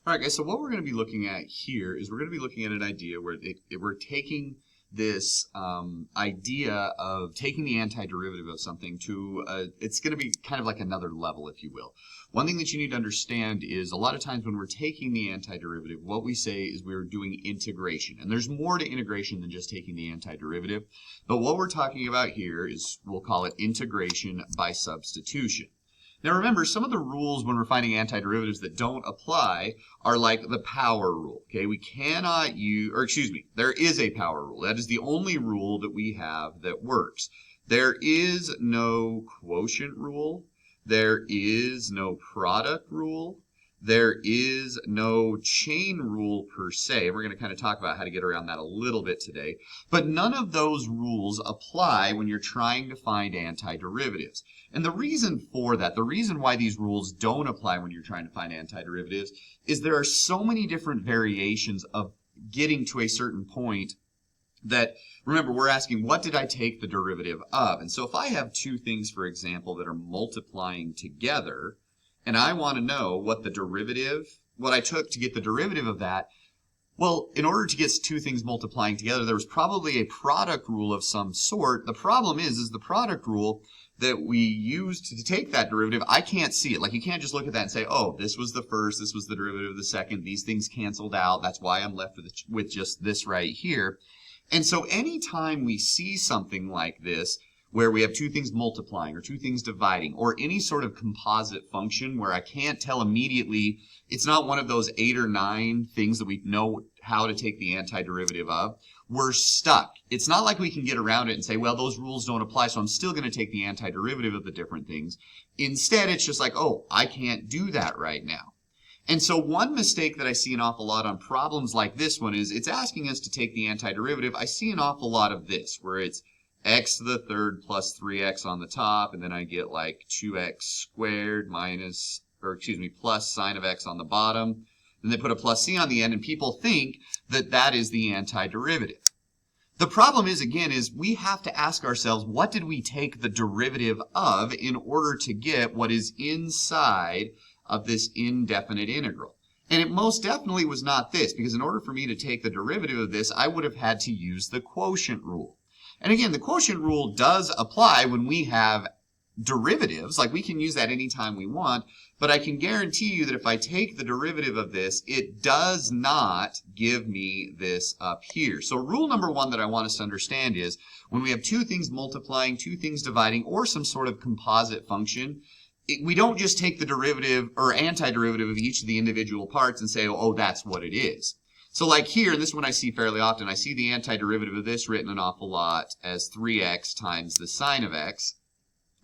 All right, guys, so what we're going to be looking at here is we're going to be looking at an idea where we're taking this idea of taking the antiderivative of something to, it's going to be kind of like another level, if you will. One thing that you need to understand is a lot of times when we're taking the antiderivative, what we say is we're doing integration. And there's more to integration than just taking the antiderivative. But what we're talking about here is, we'll call it integration by substitution. Now remember, some of the rules when we're finding antiderivatives that don't apply are like the power rule, okay? We cannot use, or excuse me, there is a power rule. That is the only rule that we have that works. There is no quotient rule. There is no product rule. There is no chain rule per se. We're going to kind of talk about how to get around that a little bit today. But none of those rules apply when you're trying to find antiderivatives. And the reason for that, the reason why these rules don't apply when you're trying to find antiderivatives, is there are so many different variations of getting to a certain point that, remember, we're asking, what did I take the derivative of? And so if I have two things, for example, that are multiplying together, and I want to know what the derivative, what I took to get the derivative of that, well, in order to get two things multiplying together, there was probably a product rule of some sort. The problem is the product rule that we used to take that derivative, I can't see it. Like, you can't just look at that and say, oh, this was the first, this was the derivative of the second, these things canceled out, that's why I'm left with just this right here. And so anytime we see something like this, where we have two things multiplying or two things dividing, or any sort of composite function where I can't tell immediately, it's not one of those 8 or 9 things that we know how to take the antiderivative of, we're stuck. It's not like we can get around it and say, well, those rules don't apply, so I'm still going to take the antiderivative of the different things. Instead, it's just like, oh, I can't do that right now. And so one mistake that I see an awful lot on problems like this one is it's asking us to take the antiderivative. I see an awful lot of this, where it's x to the third plus 3x on the top, and then I get like 2x squared minus, or excuse me, plus sine of x on the bottom. Then they put a plus c on the end, and people think that that is the antiderivative. The problem is, again, is we have to ask ourselves, what did we take the derivative of in order to get what is inside of this indefinite integral? And it most definitely was not this, because in order for me to take the derivative of this, I would have had to use the quotient rule. And again, the quotient rule does apply when we have derivatives. Like, we can use that anytime we want, but I can guarantee you that if I take the derivative of this, it does not give me this up here. So rule number one that I want us to understand is when we have two things multiplying, two things dividing, or some sort of composite function, we don't just take the derivative or antiderivative of each of the individual parts and say, oh, that's what it is. So like here, and this one I see fairly often, I see the antiderivative of this written an awful lot as 3x times the sine of x,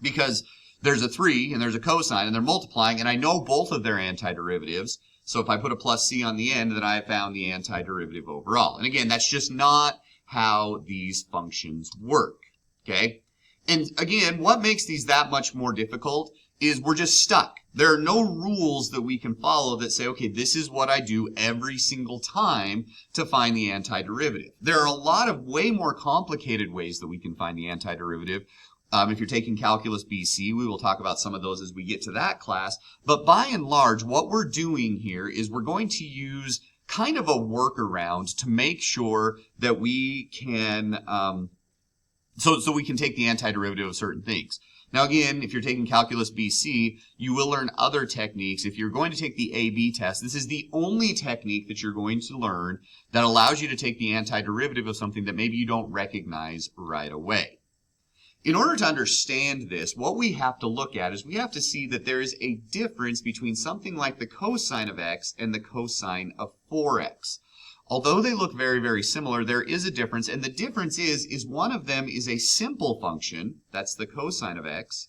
because there's a 3 and there's a cosine and they're multiplying, and I know both of their antiderivatives. So if I put a plus c on the end, then I have found the antiderivative overall. And again, that's just not how these functions work, okay? And again, what makes these that much more difficult is we're just stuck. There are no rules that we can follow that say, okay, this is what I do every single time to find the antiderivative. There are a lot of way more complicated ways that we can find the antiderivative. If you're taking Calculus BC, we will talk about some of those as we get to that class. But by and large, what we're doing here is we're going to use kind of a workaround to make sure that we can, so we can take the antiderivative of certain things. Now again, if you're taking Calculus BC, you will learn other techniques. If you're going to take the A-B test, this is the only technique that you're going to learn that allows you to take the antiderivative of something that maybe you don't recognize right away. In order to understand this, what we have to look at is we have to see that there is a difference between something like the cosine of x and the cosine of 4x. Although they look very, very similar, there is a difference, and the difference is one of them is a simple function, that's the cosine of x,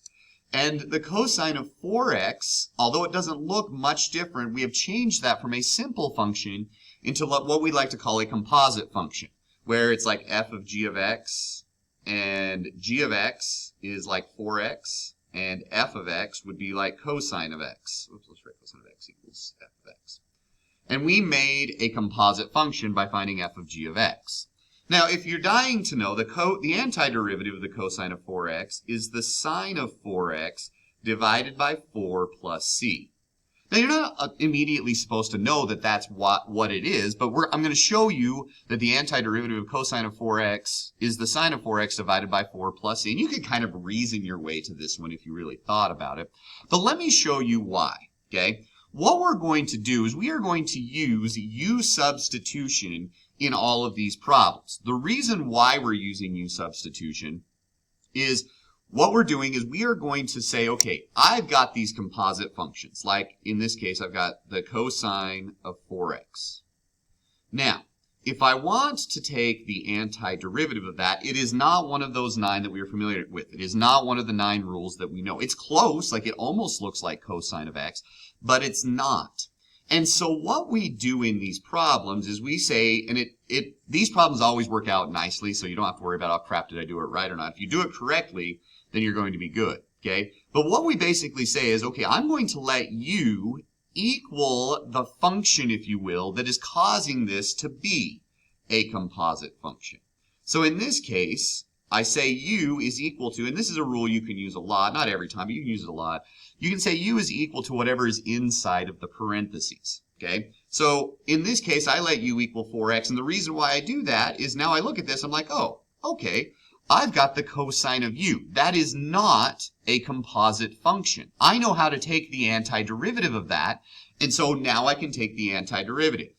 and the cosine of 4x, although it doesn't look much different, we have changed that from a simple function into what we like to call a composite function, where it's like f of g of x, and g of x is like 4x, and f of x would be like cosine of x. Oops, let's write cosine of x equals f of x. And we made a composite function by finding f of g of x. Now, if you're dying to know, the antiderivative of the cosine of 4x is the sine of 4x divided by 4 plus c. Now, you're not immediately supposed to know that that's what it is, but I'm going to show you that the antiderivative of cosine of 4x is the sine of 4x divided by 4 plus c. And you could kind of reason your way to this one if you really thought about it. But let me show you why, okay? What we're going to do is we are going to use u substitution in all of these problems. The reason why we're using u substitution is what we're doing is we are going to say, okay, I've got these composite functions. Like in this case, I've got the cosine of 4x. Now, if I want to take the antiderivative of that, it is not one of those 9 that we are familiar with. It is not one of the 9 rules that we know. It's close, like it almost looks like cosine of x, but it's not. And so what we do in these problems is we say, and these problems always work out nicely, so you don't have to worry about, oh crap, did I do it right or not? If you do it correctly, then you're going to be good, okay? But what we basically say is, okay, I'm going to let u equal the function, if you will, that is causing this to be a composite function. So in this case, I say u is equal to, and this is a rule you can use a lot, not every time, but you can use it a lot. You can say u is equal to whatever is inside of the parentheses, okay? So in this case, I let u equal 4x, and the reason why I do that is now I look at this, I'm like, oh, okay, I've got the cosine of u. That is not a composite function. I know how to take the antiderivative of that, and so now I can take the antiderivative.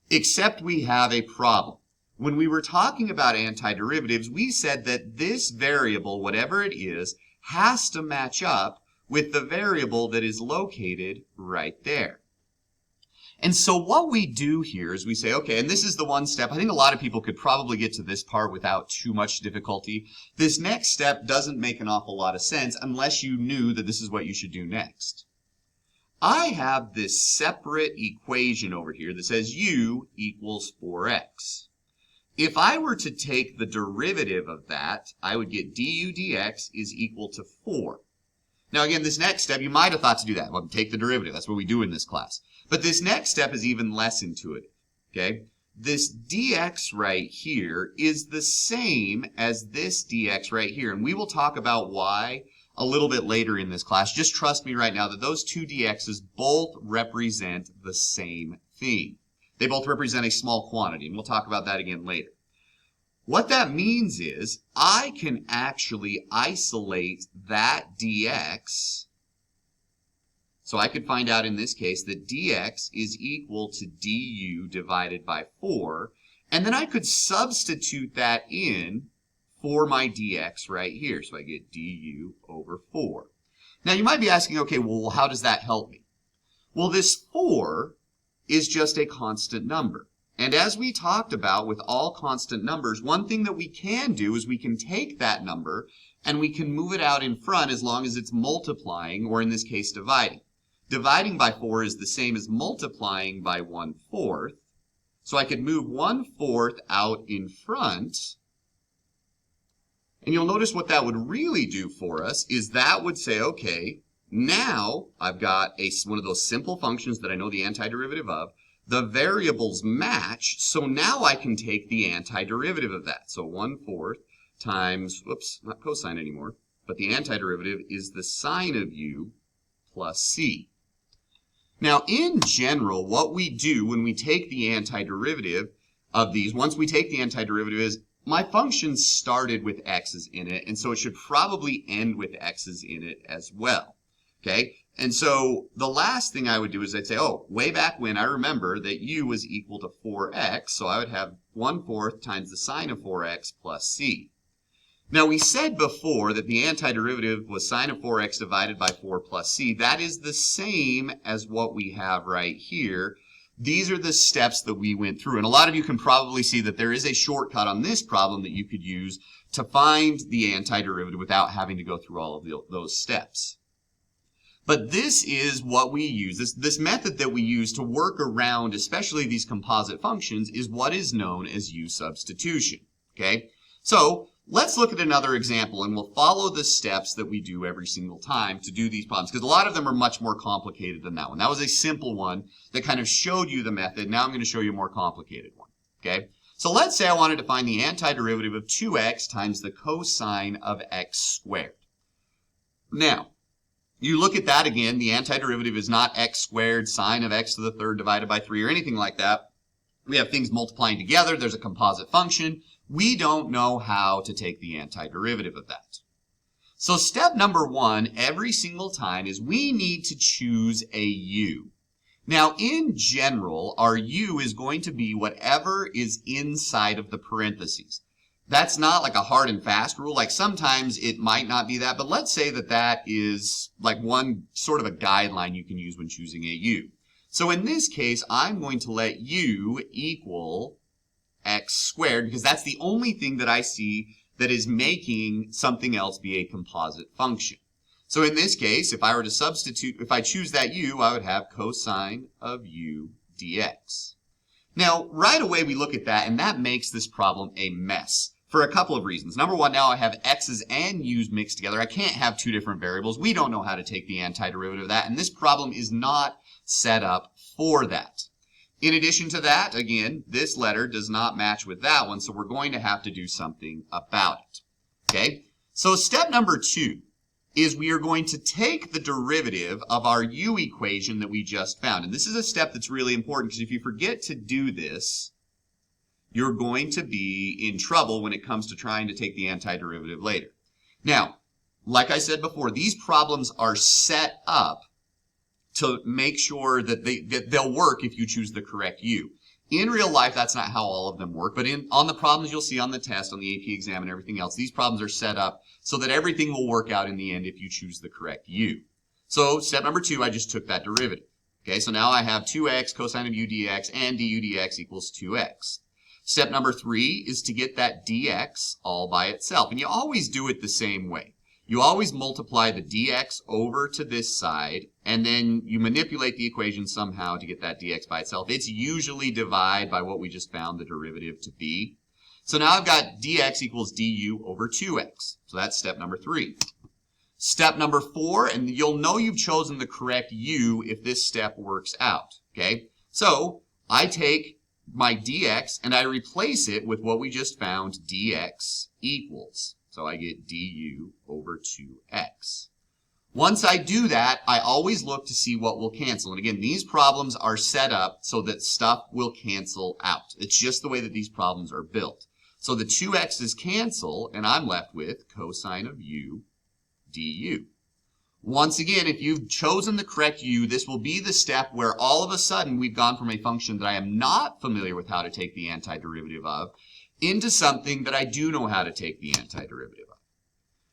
Except we have a problem. When we were talking about antiderivatives, we said that this variable, whatever it is, has to match up with the variable that is located right there. And so what we do here is we say, okay, and this is the one step. I think a lot of people could probably get to this part without too much difficulty. This next step doesn't make an awful lot of sense unless you knew that this is what you should do next. I have this separate equation over here that says u equals 4x. If I were to take the derivative of that, I would get du dx is equal to 4. Now again, this next step, you might have thought to do that. Well, take the derivative. That's what we do in this class. But this next step is even less intuitive, okay? This dx right here is the same as this dx right here. And we will talk about why a little bit later in this class. Just trust me right now that those two dx's both represent the same thing. They both represent a small quantity, and we'll talk about that again later. What that means is I can actually isolate that dx. So I could find out in this case that dx is equal to du divided by 4. And then I could substitute that in for my dx right here. So I get du over 4. Now you might be asking, okay, well, how does that help me? Well, this 4 is just a constant number. And as we talked about with all constant numbers, one thing that we can do is we can take that number and we can move it out in front as long as it's multiplying, or in this case, dividing. Dividing by 4 is the same as multiplying by 1/4. So I could move 1/4 out in front. And you'll notice what that would really do for us is that would say, okay, now I've got one of those simple functions that I know the antiderivative of. The variables match, so now I can take the antiderivative of that. So 1/4 times, whoops, not cosine anymore, but the antiderivative is the sine of u plus c. Now, in general, what we do when we take the antiderivative of these, once we take the antiderivative is, my function started with x's in it, and so it should probably end with x's in it as well. Okay? And so the last thing I would do is I'd say, oh, way back when I remember that u was equal to 4x, so I would have 1/4 times the sine of 4x plus c. Now we said before that the antiderivative was sine of 4x divided by 4 plus c. That is the same as what we have right here. These are the steps that we went through. And a lot of you can probably see that there is a shortcut on this problem that you could use to find the antiderivative without having to go through all of those steps. But this is what we use. This method that we use to work around, especially these composite functions, is what is known as u substitution. Okay? So let's look at another example, and we'll follow the steps that we do every single time to do these problems, because a lot of them are much more complicated than that one. That was a simple one that kind of showed you the method. Now I'm going to show you a more complicated one. Okay? So let's say I wanted to find the antiderivative of 2x times the cosine of x squared. Now, You look at that again, the antiderivative is not x squared sine of x to the third divided by 3 or anything like that. We have things multiplying together. There's a composite function. We don't know how to take the antiderivative of that. So step number 1 every single time is we need to choose a u. Now in general, our u is going to be whatever is inside of the parentheses. That's not like a hard and fast rule. Like sometimes it might not be that, but let's say that that is like one sort of a guideline you can use when choosing a u. So in this case, I'm going to let u equal x squared because that's the only thing that I see that is making something else be a composite function. So in this case, if I were to substitute, if I choose that u, I would have cosine of u dx. Now, right away we look at that, and that makes this problem a mess for a couple of reasons. Number one, now I have x's and u's mixed together. I can't have two different variables. We don't know how to take the antiderivative of that, and this problem is not set up for that. In addition to that, again, this letter does not match with that one, so we're going to have to do something about it. Okay? So step number 2 is we are going to take the derivative of our u equation that we just found. And this is a step that's really important because if you forget to do this, you're going to be in trouble when it comes to trying to take the antiderivative later. Now, like I said before, these problems are set up to make sure that they'll work if you choose the correct u. In real life, that's not how all of them work, but on the problems you'll see on the test, on the AP exam and everything else, these problems are set up so that everything will work out in the end if you choose the correct u. So step number 2, I just took that derivative. Okay, so now I have 2x cosine of u dx and du dx equals 2x. Step number 3 is to get that dx all by itself, and you always do it the same way. You always multiply the dx over to this side, and then you manipulate the equation somehow to get that dx by itself. It's usually divide by what we just found the derivative to be. So now I've got dx equals du over 2x. So that's step number 3. Step number 4, and you'll know you've chosen the correct u if this step works out. Okay? So I take my dx and I replace it with what we just found, dx equals. So I get du over 2x. Once I do that, I always look to see what will cancel. And again, these problems are set up so that stuff will cancel out. It's just the way that these problems are built. So the 2x's cancel, and I'm left with cosine of u du. Once again, if you've chosen the correct u, this will be the step where all of a sudden we've gone from a function that I am not familiar with how to take the antiderivative of into something that I do know how to take the antiderivative of.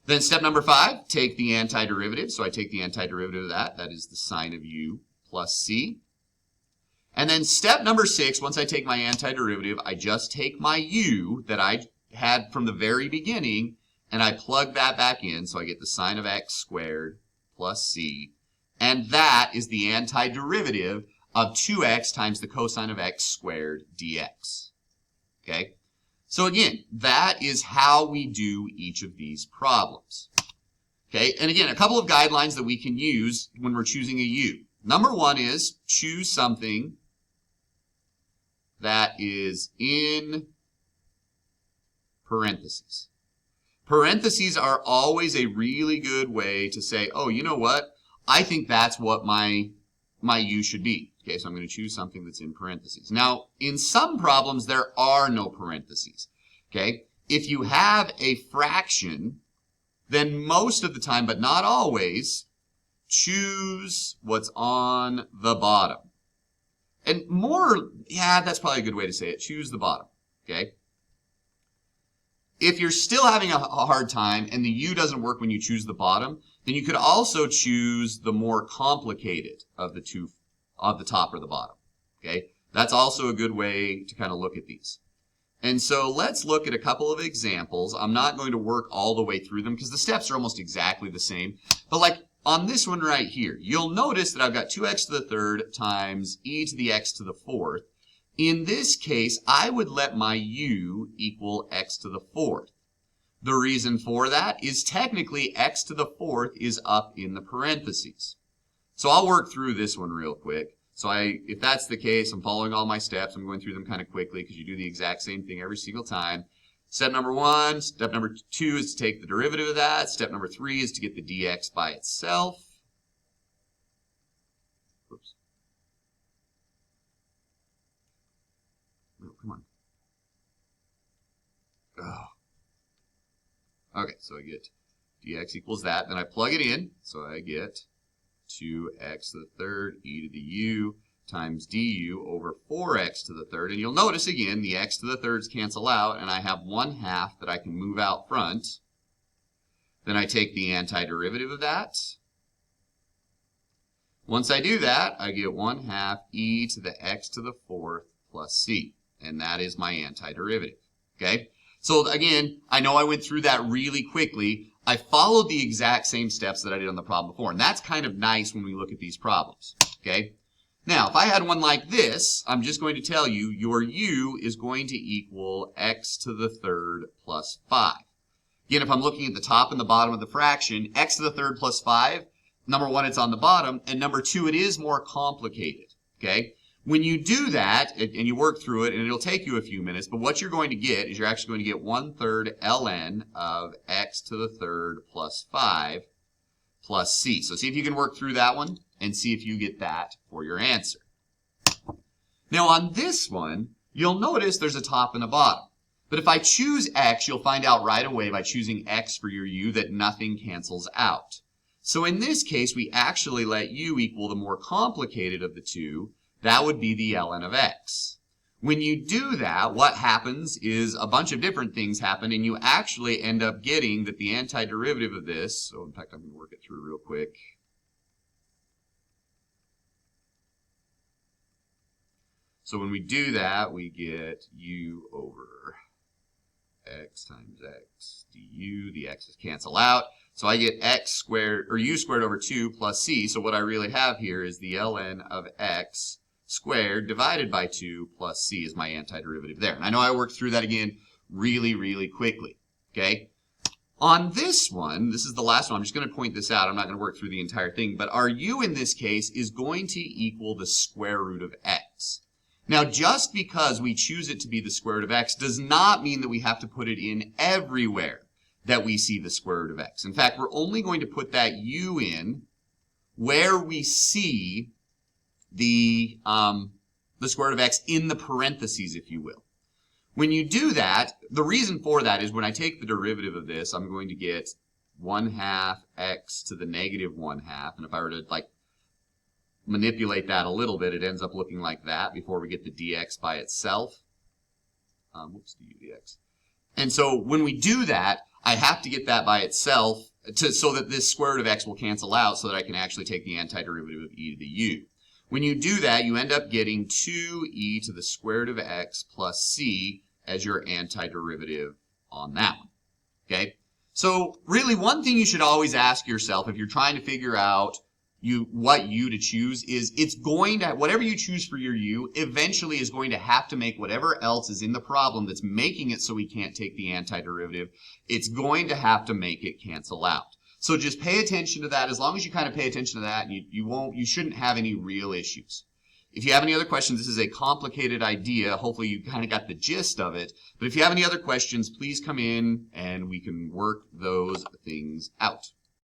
Then step number 5, take the antiderivative. So I take the antiderivative of that. That is the sine of u plus c. And then step number 6, once I take my antiderivative, I just take my u that I had from the very beginning, and I plug that back in. So I get the sine of x squared plus c. And that is the antiderivative of 2x times the cosine of x squared dx. Okay? So again, that is how we do each of these problems. Okay, and again, a couple of guidelines that we can use when we're choosing a u. Number 1 is choose something that is in parentheses. Parentheses are always a really good way to say, oh, you know what? I think that's what my u should be. Okay, so I'm going to choose something that's in parentheses. Now, in some problems, there are no parentheses. Okay, if you have a fraction, then most of the time, but not always, choose what's on the bottom. And that's probably a good way to say it. Choose the bottom. Okay. If you're still having a hard time and the u doesn't work when you choose the bottom, then you could also choose the more complicated of the two, of the top or the bottom. Okay, that's also a good way to kind of look at these. And so let's look at a couple of examples. I'm not going to work all the way through them because the steps are almost exactly the same. But like on this one right here, you'll notice that I've got 2x to the third times e to the x to the fourth. In this case, I would let my u equal x to the fourth. The reason for that is technically x to the fourth is up in the parentheses. So I'll work through this one real quick. So if that's the case, I'm following all my steps. I'm going through them kind of quickly because you do the exact same thing every single time. Step number 1, step number 2 is to take the derivative of that. Step number 3 is to get the dx by itself. come on. Oh. Okay, so I get dx equals that. Then I plug it in, so I get 2x to the third e to the u times du over 4x to the third. And you'll notice again, the x to the thirds cancel out, and I have 1/2 that I can move out front. Then I take the antiderivative of that. Once I do that, I get 1/2 e to the x to the fourth plus c. And that is my antiderivative. Okay? So again, I know I went through that really quickly. I followed the exact same steps that I did on the problem before. And that's kind of nice when we look at these problems. Okay? Now, if I had one like this, I'm just going to tell you your u is going to equal x to the third plus 5. Again, if I'm looking at the top and the bottom of the fraction, x to the third plus 5, number one, it's on the bottom, and number two, it is more complicated. Okay? When you do that, and you work through it, and it'll take you a few minutes, but what you're going to get is you're actually going to get 1/3 ln of x to the third plus 5 plus c. So see if you can work through that one and see if you get that for your answer. Now on this one, you'll notice there's a top and a bottom. But if I choose x, you'll find out right away by choosing x for your u that nothing cancels out. So in this case, we actually let u equal the more complicated of the two. That would be the ln of x. When you do that, what happens is a bunch of different things happen, and you actually end up getting that the antiderivative of this, so in fact, I'm going to work it through real quick. So when we do that, we get u over x times x du. The x's cancel out. So I get x squared, or u squared over 2 plus c. So what I really have here is the ln of x squared divided by 2 plus c is my antiderivative there. And I know I worked through that again really, really quickly. Okay? On this one, this is the last one. I'm just going to point this out. I'm not going to work through the entire thing. But our u in this case is going to equal the square root of x. Now, just because we choose it to be the square root of x does not mean that we have to put it in everywhere that we see the square root of x. In fact, we're only going to put that u in where we see the square root of x in the parentheses, if you will. When you do that, the reason for that is when I take the derivative of this, I'm going to get 1/2 x to the negative 1/2. And if I were to like manipulate that a little bit, it ends up looking like that before we get the dx by itself. Whoops, du dx. And so when we do that, I have to get that by itself so that this square root of x will cancel out so that I can actually take the antiderivative of e to the u. When you do that, you end up getting 2e to the square root of x plus c as your antiderivative on that one. Okay? So really, one thing you should always ask yourself if you're trying to figure out what u to choose is it's going to, whatever you choose for your u, eventually is going to have to make whatever else is in the problem that's making it so we can't take the antiderivative, it's going to have to make it cancel out. So just pay attention to that. As long as you kind of pay attention to that, you shouldn't have any real issues. If you have any other questions, this is a complicated idea. Hopefully you kind of got the gist of it. But if you have any other questions, please come in and we can work those things out.